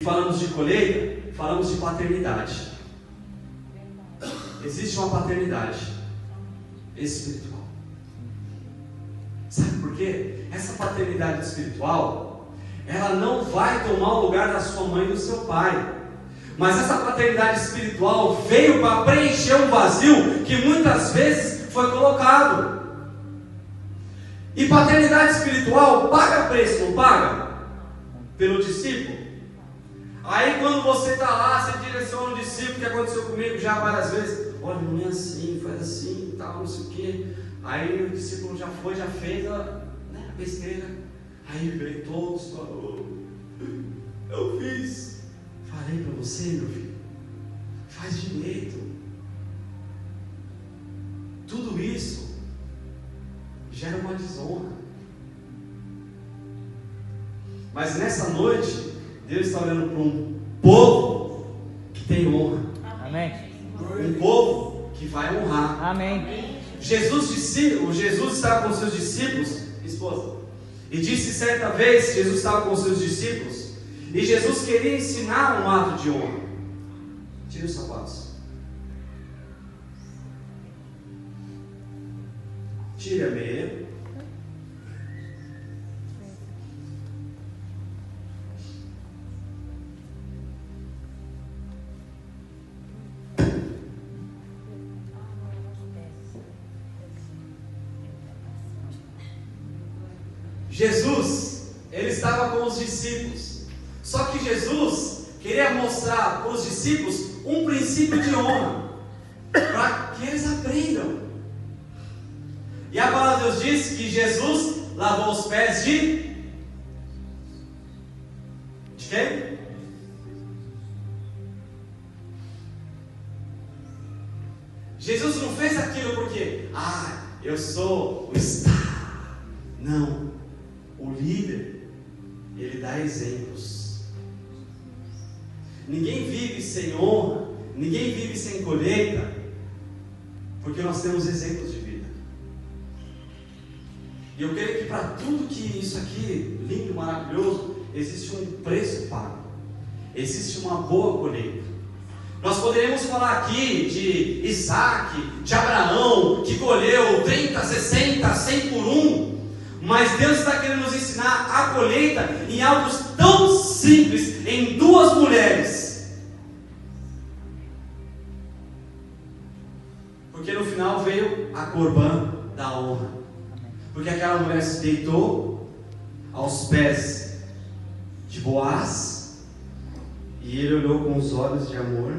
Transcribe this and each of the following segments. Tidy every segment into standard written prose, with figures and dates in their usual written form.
falamos de colheita, falamos de paternidade. Existe uma paternidade espiritual. Sabe por quê? Essa paternidade espiritual, ela não vai tomar o lugar da sua mãe e do seu pai. Mas essa paternidade espiritual veio para preencher um vazio que muitas vezes foi colocado. E paternidade espiritual paga preço, não paga? Pelo discípulo. Aí quando você está lá, você direciona o discípulo, que aconteceu comigo já várias vezes. Olha, não é assim, faz assim, tal, não sei o quê. Aí o discípulo já foi, já fez a besteira. Aí ele veio todos, falou: eu fiz. Falei para você, meu filho, faz direito. Tudo isso gera uma desonra. Mas nessa noite, Deus está olhando para um povo que tem honra. Amém. Um povo que vai honrar. Amém. Jesus estava com seus discípulos, esposa, e disse certa vez, Jesus estava com seus discípulos, e Jesus queria ensinar um ato de honra. Tire os sapatos. Tire a meia. Jesus, ele estava com os discípulos. Só que Jesus queria mostrar para os discípulos um princípio de honra, para que eles aprendam. E a palavra de Deus diz que Jesus lavou os pés de quem? Jesus não fez aquilo porque, eu sou o Star. Não. O líder, ele dá exemplos. Ninguém vive sem honra, ninguém vive sem colheita, porque nós temos exemplos de vida. E eu creio que para tudo que isso aqui, lindo, maravilhoso, existe um preço pago, existe uma boa colheita. Nós poderíamos falar aqui de Isaac, de Abraão, que colheu 30, 60, 100 por um. Mas Deus está querendo nos ensinar a colheita em algo tão simples, em duas mulheres. Porque no final veio a corbã da honra. Porque aquela mulher se deitou aos pés de Boaz, e ele olhou com os olhos de amor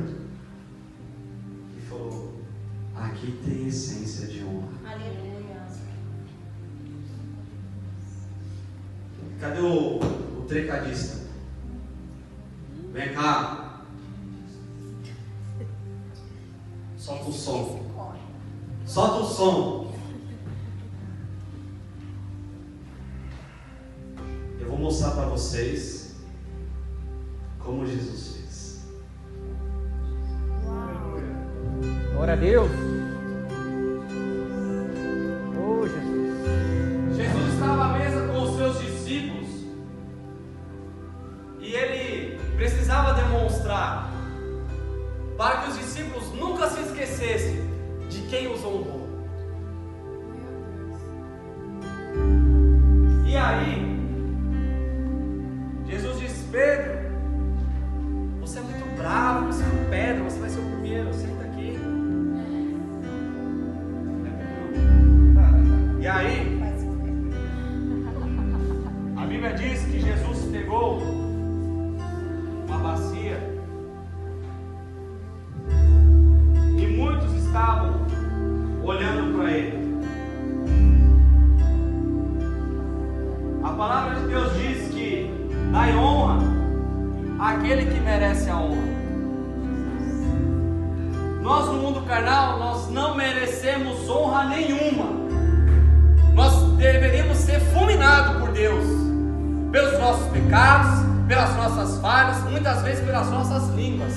e falou: aqui tem essência de honra. Cadê o trecadista? Vem cá. Solta o som. Solta o som. Eu vou mostrar para vocês como Jesus fez. Glória a Deus. Oh, Jesus. Jesus estava à mesa com os seus discípulos e ele precisava demonstrar para que os discípulos nunca se esquecessem de quem os honrou. E aí Jesus disse: Pedro, você é muito bravo, você é uma pedra, você vai ser o primeiro, senta aqui. E aí a Bíblia diz que Jesus pegou uma bacia e muitos estavam olhando para ele. A palavra de Deus diz que dai honra àquele que merece a honra. Nós no mundo carnal, nós não merecemos honra nenhuma. Nós deveríamos ser fulminados por Deus, pelos nossos pecados, pelas nossas falhas, muitas vezes pelas nossas línguas.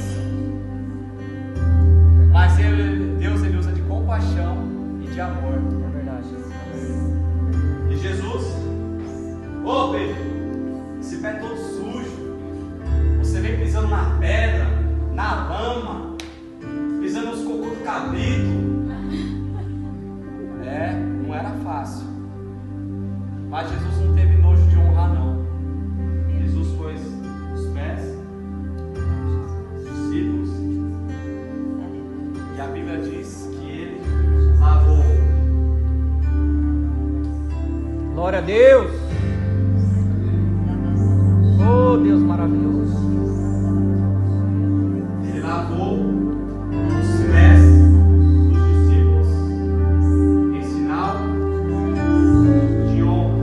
Mas Deus ele usa de compaixão e de amor. É verdade. E Jesus, Pedro, esse pé todo sujo, você vem lama, pisando nos cocô do cabrito. Não era fácil. Mas Jesus não teve nojo de honrar, não. Jesus pôs os pés dos discípulos. E a Bíblia diz que ele lavou. Glória a Deus. Oh, Deus maravilhoso. Ele lavou os pés dos discípulos em sinal de honra.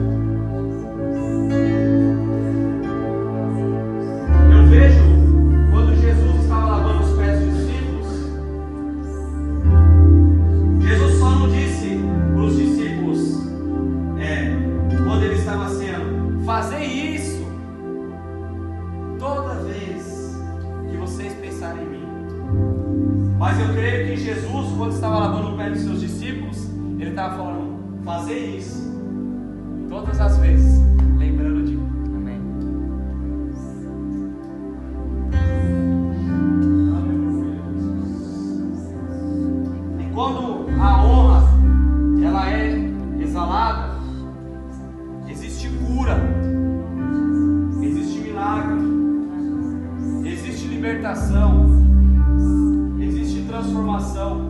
Eu vejo quando Jesus estava lavando os pés dos discípulos, Jesus só não disse para os discípulos, quando ele estava sendo, fazer isso toda vez que vocês pensarem em mim. Mas eu creio que Jesus, quando estava lavando o pé dos seus discípulos, ele estava falando, fazer isso todas as vezes, lembrando de mim. Amém. E quando a honra ela é exalada, existe cura, existe milagre, existe libertação, existe transformação.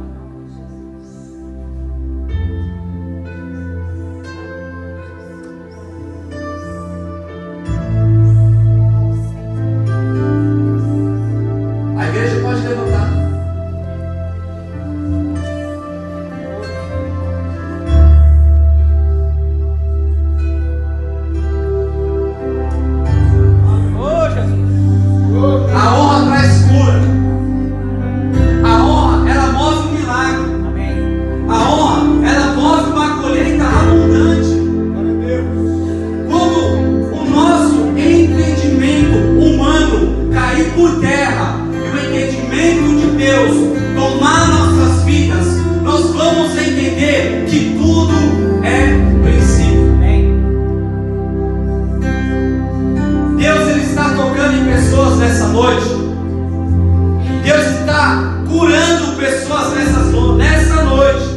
A igreja pode levantar. Oh, Jesus. A honra traz cura. A honra, ela move um milagre. Amém. A honra, ela move uma colheita abundante. Quando o nosso entendimento humano cair por terra e o entendimento de Deus tomar nossas vidas, nós vamos entender que tudo é princípio. Amém. Deus, ele está tocando em pessoas nessa noite. Deus está curando pessoas nessa noite.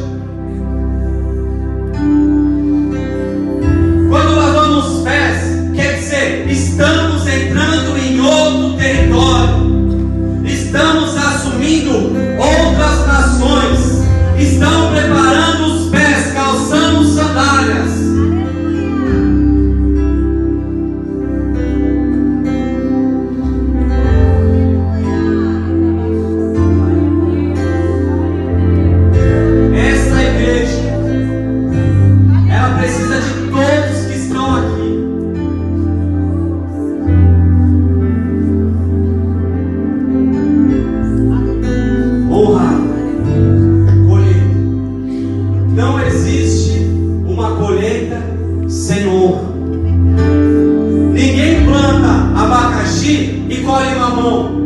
Quando lavamos os pés, quer dizer, estamos entrando em outro território. Estamos assumindo outras nações. Estão preparando os pés, calçando sandálias. Essa igreja, ela precisa de todos que estão aqui. Honra, colheita. Não existe uma colheita sem honra. Ninguém planta abacaxi e colhe mamão.